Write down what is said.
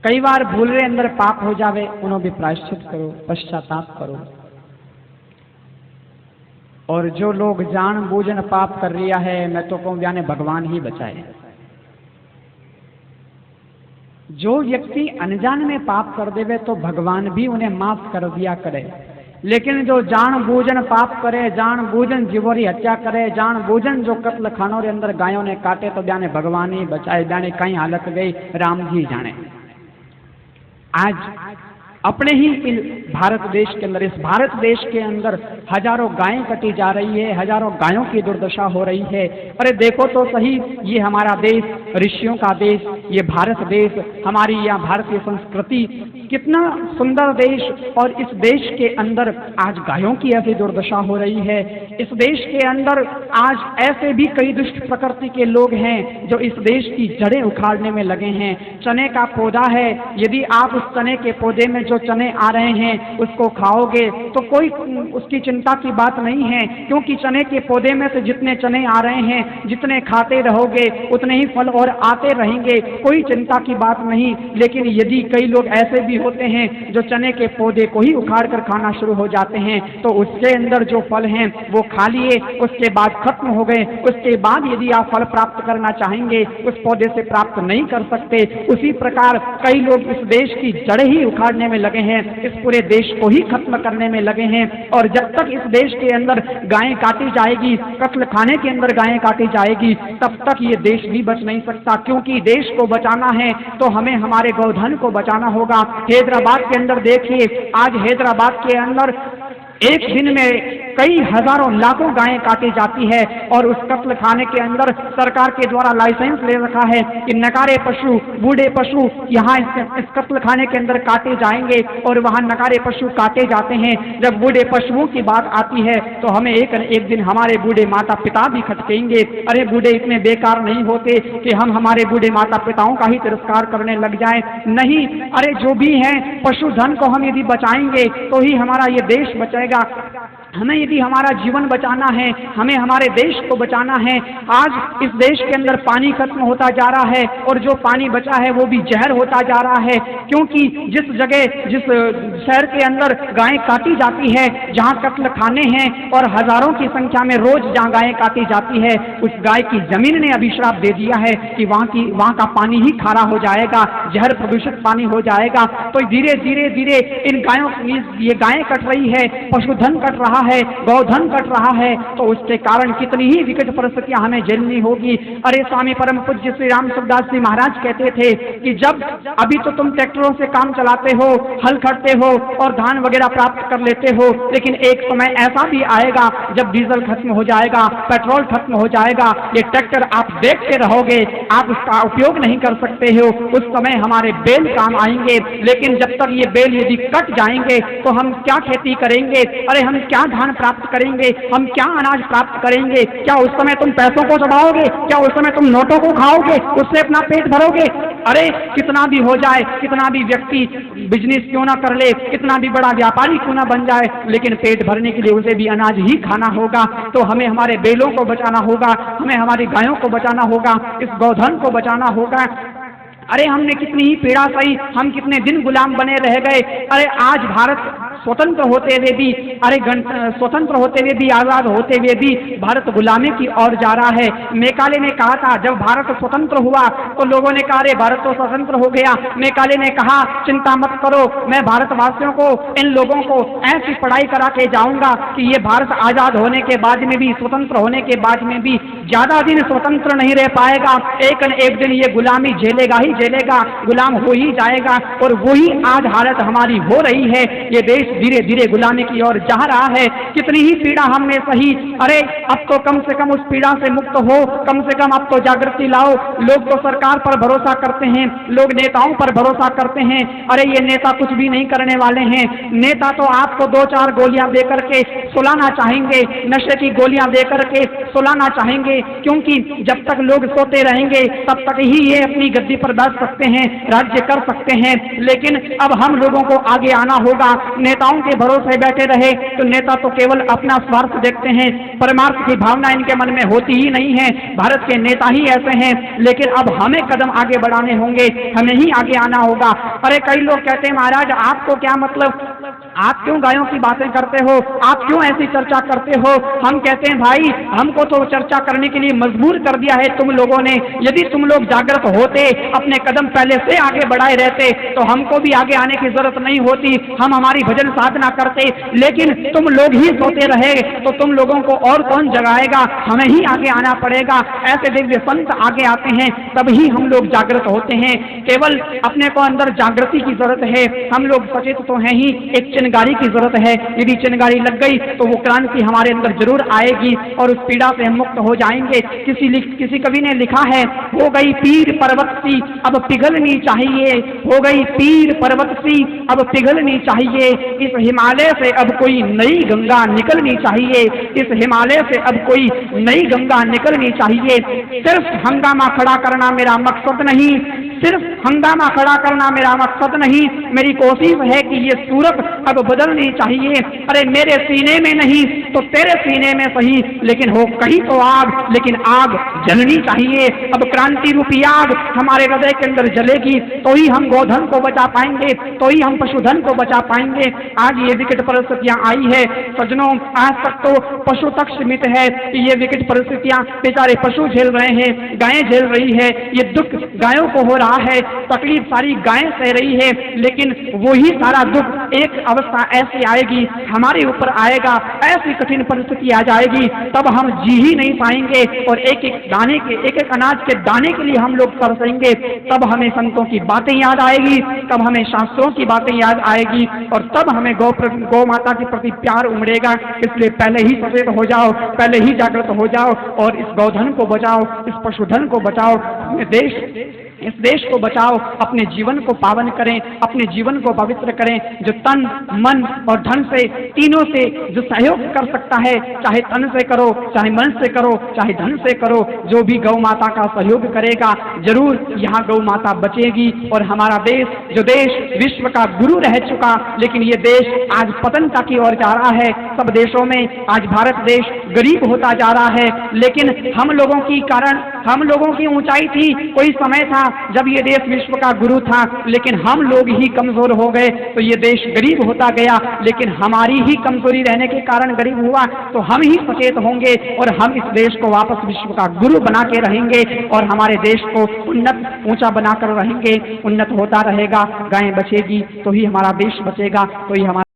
कई बार भूल रे अंदर पाप हो जावे, उन्हों भी प्रायश्चित करो, पश्चाताप करो। और जो लोग जान बूझन पाप कर रिया है, मैं तो कहूं यानी भगवान ही बचाए। जो व्यक्ति अनजान में पाप कर देवे तो भगवान भी उन्हें माफ कर दिया करे, लेकिन जो जान बूझन पाप करे, जान बूझन जीवोरी हत्या करे, जान बूझन जो कत्ल खानों रे अंदर गायों ने काटे, तो जाने भगवान ही बचाए, जाने कहीं हालत गई राम जी जाने। आज अपने ही इन भारत देश के अंदर, इस भारत देश के अंदर हजारों गायें कटी जा रही है, हजारों गायों की दुर्दशा हो रही है। अरे देखो तो सही, ये हमारा देश, ऋषियों का देश, ये भारत देश, हमारी यह भारतीय संस्कृति, कितना सुंदर देश, और इस देश के अंदर आज गायों की ऐसी दुर्दशा हो रही है। इस देश के अंदर आज ऐसे भी कई दुष्ट प्रकृति के लोग हैं जो इस देश की जड़ें उखाड़ने में लगे हैं। चने का पौधा है, यदि आप उस चने के पौधे में जो चने आ रहे हैं उसको खाओगे तो कोई उसकी चिंता की बात नहीं है, क्योंकि चने के पौधे में से जितने चने आ रहे हैं, जितने खाते रहोगे उतने ही फल और आते रहेंगे, कोई चिंता की बात नहीं। लेकिन यदि कई लोग ऐसे भी होते हैं जो चने के पौधे को ही उखाड़ कर खाना शुरू हो जाते हैं, तो उसके अंदर जो फल हैं वो खा लिए, उसके बाद खत्म हो गए, उसके बाद यदि आप फल प्राप्त करना चाहेंगे उस पौधे से प्राप्त नहीं कर सकते। उसी प्रकार कई लोग इस देश की जड़ें ही उखाड़ने में लगे हैं, इस पूरे देश को ही खत्म करने में लगे हैं। और जब तक इस देश के अंदर गायें काटी जाएगी, कत्ल खाने के अंदर गायें काटी जाएगी, तब तक ये देश भी बच नहीं सकता। क्योंकि देश को बचाना है तो हमें हमारे गौधन को बचाना होगा। हैदराबाद के अंदर देखिए, आज हैदराबाद के अंदर एक दिन में कई हजारों लाखों गायें काटी जाती है, और उस कत्ल खाने के अंदर सरकार के द्वारा लाइसेंस ले रखा है कि नकारे पशु, बूढ़े पशु यहाँ इस कत्ल खाने के अंदर काटे जाएंगे, और वहाँ नकारे पशु काटे जाते हैं। जब बूढ़े पशुओं की बात आती है तो हमें एक दिन हमारे बूढ़े माता पिता भी खटकेंगे। अरे बूढ़े इतने बेकार नहीं होते कि हम हमारे बूढ़े माता पिताओं का ही तिरस्कार करने लग जाए, नहीं। अरे जो भी है, पशुधन को हम यदि बचाएंगे तो ही हमारा ये देश बचेगा। हमें यदि हमारा जीवन बचाना है, हमें हमारे देश को बचाना है। आज इस देश के अंदर पानी खत्म होता जा रहा है, और जो पानी बचा है वो भी जहर होता जा रहा है, क्योंकि जिस जगह, जिस शहर के अंदर गायें काटी जाती है, जहाँ कत्ल खाने हैं और हजारों की संख्या में रोज जहाँ गायें काटी जाती है, उस गाय की जमीन ने अभिश्राप दे दिया है कि वहाँ का पानी ही खारा हो जाएगा, जहर प्रदूषित पानी हो जाएगा। तो धीरे धीरे धीरे इन गायों, ये गायें कट रही है, पशुधन कट रहा है, गौधन कट रहा है, तो उसके कारण कितनी ही विकट परिस्थितियां हमें झेलनी होगी। अरे स्वामी परम पूज्य श्री राम सुखदास जी महाराज कहते थे कि जब अभी तो तुम ट्रैक्टरों से काम चलाते हो, हल करते हो और धान वगैरह प्राप्त कर लेते हो, लेकिन एक समय ऐसा भी आएगा जब डीजल खत्म हो जाएगा, पेट्रोल खत्म हो जाएगा, ये ट्रैक्टर आप देखते रहोगे, आप उसका उपयोग नहीं कर सकते हो। उस समय हमारे बैल काम आएंगे, लेकिन जब तक ये बैल यदि कट जाएंगे तो हम क्या खेती करेंगे? अरे हम क्या धान प्राप्त करेंगे? हम क्या अनाज प्राप्त करेंगे? क्या उस समय तुम पैसों को चढ़ाओगे? क्या उस समय तुम नोटों को खाओगे, उससे अपना पेट भरोगे? अरे कितना भी हो जाए, कितना भी व्यक्ति बिजनेस क्यों ना कर ले, कितना भी बड़ा व्यापारी क्यों ना बन जाए, लेकिन पेट भरने के लिए उसे भी अनाज ही खाना होगा। तो हमें हमारे बैलों को बचाना होगा, हमें हमारी गायों को बचाना होगा, इस गौधन को बचाना होगा। अरे हमने कितनी ही पीड़ा सही, हम कितने दिन गुलाम बने रह गए। अरे आज भारत स्वतंत्र होते हुए भी, स्वतंत्र होते हुए भी, आजाद होते हुए भी भारत गुलामी की ओर जा रहा है। मेकाले ने कहा था, जब भारत स्वतंत्र हुआ तो लोगों ने कहा अरे भारत तो स्वतंत्र हो गया। मेकाले ने कहा चिंता मत करो, मैं भारतवासियों को, इन लोगों को ऐसी पढ़ाई करा के जाऊंगा कि ये भारत आजाद होने के बाद में भी, स्वतंत्र होने के बाद में भी ज्यादा दिन स्वतंत्र नहीं रह पाएगा, एक न एक दिन ये गुलामी झेलेगा ही झेलेगा, गुलाम हो ही जाएगा। और वही आज हालत हमारी हो रही है, ये देश धीरे धीरे गुलामी की ओर जा रहा है। कितनी ही पीड़ा हमने सही, अरे अब तो कम से कम उस पीड़ा से मुक्त हो, कम से कम अब तो जागृति लाओ। लोग तो सरकार पर भरोसा करते हैं, लोग नेताओं पर भरोसा करते हैं, अरे ये नेता कुछ भी नहीं करने वाले हैं। नेता तो आपको 2-4 गोलियां देकर के सुलाना चाहेंगे, नशे की गोलियां देकर के सुलाना चाहेंगे, क्योंकि जब तक लोग सोते रहेंगे तब तक ही ये अपनी गद्दी पर बैठ सकते हैं, राज्य कर सकते हैं। लेकिन अब हम लोगों को आगे आना होगा, नेताओं के भरोसे बैठे रहे तो नेता तो केवल अपना स्वार्थ देखते हैं, परमार्थ की भावना इनके मन में होती ही नहीं है। भारत के नेता ही ऐसे हैं। लेकिन अब हमें कदम आगे बढ़ाने होंगे, हमें ही आगे आना होगा। अरे कई लोग कहते हैं महाराज आपको क्या मतलब, आप क्यों गायों की बातें करते हो, आप क्यों ऐसी चर्चा करते हो। हम कहते हैं भाई हमको तो चर्चा करने के लिए मजबूर कर दिया है तुम लोगों ने। यदि तुम लोग जागृत होते, अपने कदम पहले से आगे बढ़ाए रहते तो हमको भी आगे आने की जरूरत नहीं होती, हम हमारी भजन साधना करते। लेकिन तुम लोग ही सोते रहे तो तुम लोगों को और कौन जगाएगा, हमें ही आगे आना पड़ेगा। ऐसे दिव्य संत आगे आते हैं तब ही हम लोग जागृत होते हैं। केवल अपने को अंदर जागृति की जरूरत है, हम लोग सचेत तो हैं ही, एक चिनगारी की जरूरत है। यदि चिनगारी लग गई तो वो क्रांति हमारे अंदर जरूर आएगी और उस पीड़ा से हम मुक्त हो जाएंगे। किसी कवि ने लिखा है, हो गई पीर पर्वत सी अब पिघलनी चाहिए, हो गई पीर पर्वत सी अब पिघलनी चाहिए। इस हिमालय से अब कोई नई गंगा निकलनी चाहिए, इस हिमालय से अब कोई नई गंगा निकलनी चाहिए। सिर्फ हंगामा खड़ा करना मेरा मकसद नहीं, सिर्फ हंगामा खड़ा करना मेरा मकसद नहीं, मेरी कोशिश है कि ये सूरत अब बदलनी चाहिए। अरे मेरे सीने में नहीं तो तेरे सीने में सही, लेकिन हो कहीं तो आग, लेकिन आग जलनी चाहिए। अब क्रांति रूपी आग हमारे हृदय के अंदर जलेगी तो ही हम गोधन को बचा पाएंगे, तो ही हम पशुधन को बचा पाएंगे। आज ये विकट परिस्थितियां आई है सज्जनों, आज तक तो पशु तक सीमित है कि ये विकट परिस्थितियां बेचारे पशु झेल रहे हैं, गायें झेल रही है, ये दुख गायों को हो रहा है, तकलीफ सारी गायें सह रही है। लेकिन वही सारा दुख एक अवस्था ऐसी आएगी हमारे ऊपर आएगा, ऐसी कठिन परिस्थिति आ जाएगी तब हम जी ही नहीं पाएंगे और एक एक दाने के, एक एक अनाज के दाने के लिए हम लोग तरसेंगे। तब हमें संतों की बातें याद आएगी, तब हमें शास्त्रों की बातें याद आएगी और तब हमें गौ माता के प्रति प्यार उमड़ेगा। इसलिए पहले ही सचेत हो जाओ, पहले ही जागृत हो जाओ और इस गौधन को बचाओ, इस पशुधन को बचाओ, इस देश को बचाओ, अपने जीवन को पावन करें, अपने जीवन को पवित्र करें। जो तन मन और धन से, तीनों से जो सहयोग कर सकता है, चाहे तन से करो, चाहे मन से करो, चाहे धन से करो, जो भी गौ माता का सहयोग करेगा जरूर यहाँ गौ माता बचेगी। और हमारा देश, जो देश विश्व का गुरु रह चुका, लेकिन ये देश आज पतनता की ओर जा रहा है। सब देशों में आज भारत देश गरीब होता जा रहा है, लेकिन हम लोगों की कारण, हम लोगों की ऊंचाई थी। कोई समय था जब ये देश विश्व का गुरु था, लेकिन हम लोग ही कमजोर हो गए तो ये देश गरीब होता गया। लेकिन हमारी ही कमजोरी रहने के कारण गरीब हुआ, तो हम ही सचेत होंगे और हम इस देश को वापस विश्व का गुरु बना के रहेंगे और हमारे देश को उन्नत ऊंचा बनाकर रहेंगे। उन्नत होता रहेगा, गायें बचेगी तो ही हमारा देश बचेगा, तो ही हमारा